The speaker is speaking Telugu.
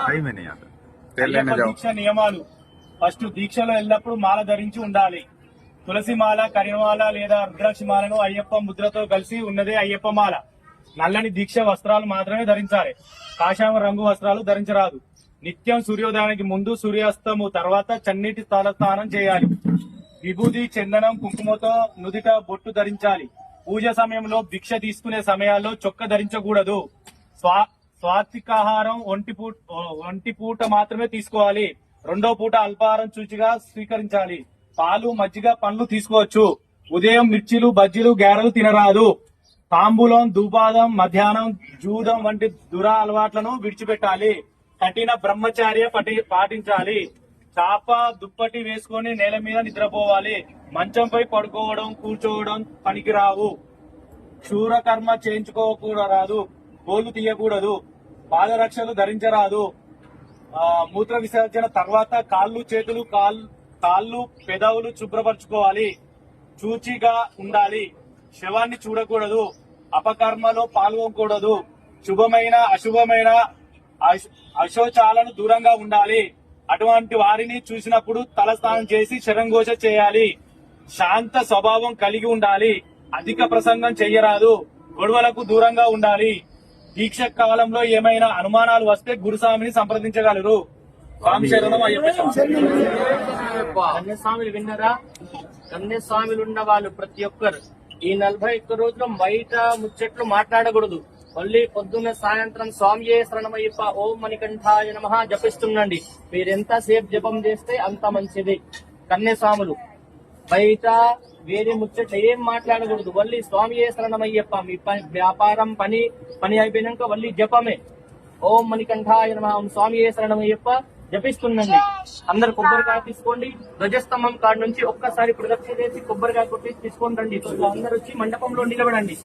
అయ్యప్ప దీక్ష నియమాలు. ఫస్ట్ దీక్షలో ఎల్లప్పుడూ మాల ధరించి ఉండాలి. తులసి మాల, కరిమాల లేదా రుద్రాక్షి మాలను అయ్యప్ప ముద్రతో కలిసి ఉన్నదే అయ్యప్ప మాల. నల్లని దీక్ష వస్త్రాలు మాత్రమే ధరించాలి. కాషాయం రంగు వస్త్రాలు ధరించరాదు. నిత్యం సూర్యోదయానికి ముందు, సూర్యాస్తము తర్వాత చన్నీటి తలస్నానం చేయాలి. విభూది, చందనం, కుంకుమతో నుదిట బొట్టు ధరించాలి. పూజ సమయంలో భిక్ష తీసుకునే సమయాల్లో చొక్క ధరించకూడదు. స్వాత్వికాహారం ఒంటి పూట మాత్రమే తీసుకోవాలి. రెండో పూట అల్పాహారం చూచిగా స్వీకరించాలి. పాలు, మజ్జిగ, పండ్లు తీసుకోవచ్చు. ఉదయం మిర్చిలు, బజ్జీలు, గారెలు తినరాదు. తాంబూలం, ధూపాదం, మధ్యాహ్నం జూదం వంటి దురా అలవాట్లను విడిచిపెట్టాలి. కఠిన బ్రహ్మచార్య పాటించాలి. చాప, దుప్పటి వేసుకుని నేల మీద నిద్రపోవాలి. మంచంపై పడుకోవడం, కూర్చోవడం పనికిరావు. క్షూరకర్మ చేయించుకోకూడదు. గోళ్లు తీయకూడదు. పాదరక్షలు ధరించరాదు. మూత్ర విసర్జన తర్వాత కాళ్ళు, చేతులు, కాళ్ళు, పెదవులు శుభ్రపరచుకోవాలి. చూచిగా ఉండాలి. శవాన్ని చూడకూడదు. అపకర్మలో పాల్గొనకూడదు. శుభమైన అశుభమైన అశోచాలను దూరంగా ఉండాలి. అటువంటి వారిని చూసినప్పుడు తలస్నానం చేసి శరంఘోష చేయాలి. శాంత స్వభావం కలిగి ఉండాలి. అధిక ప్రసంగం చెయ్యరాదు. గొడవలకు దూరంగా ఉండాలి. దీక్ష కాలంలో ఏమైనా అనుమానాలు వస్తే గురుస్వామిని సంప్రదించగలరు. స్వామి శరణం అయ్యప్ప. కన్యస్వామిలు విన్నరా? కన్యస్వామిలు ఉన్న వాళ్ళు ప్రతి ఒక్కరు ఈ 41 రోజులు బయట ముచ్చట్లు మాట్లాడకూడదు. మళ్ళీ పొద్దున్న సాయంత్రం స్వామియే శరణమయ్యప్ప, ఓం మణికంఠాయ నమః జపిస్తుండండి. మీరెంత సేపు జపం చేస్తే అంత మంచిది. కన్యస్వాములు బయట వేరే ముచ్చట్లు ఏం మాట్లాడకూడదు. వల్లి స్వామియే శరణమయ్యప్ప. మీ వ్యాపారం పని అయిపోయినాక వల్లి జపమే. ఓం మణికంఠాయ నమః, ఓం స్వామియే శరణమయ్యప్ప జపిస్తుండండి. అందరు కొబ్బరికాయ తీసుకోండి. ధ్వజస్తంభం కాడ నుంచి ఒక్కసారి ప్రదక్షిణ చేసి కొబ్బరికాయ కొట్టి తీసుకొని రండి. అందరు వచ్చి మండపంలో నిలబడండి.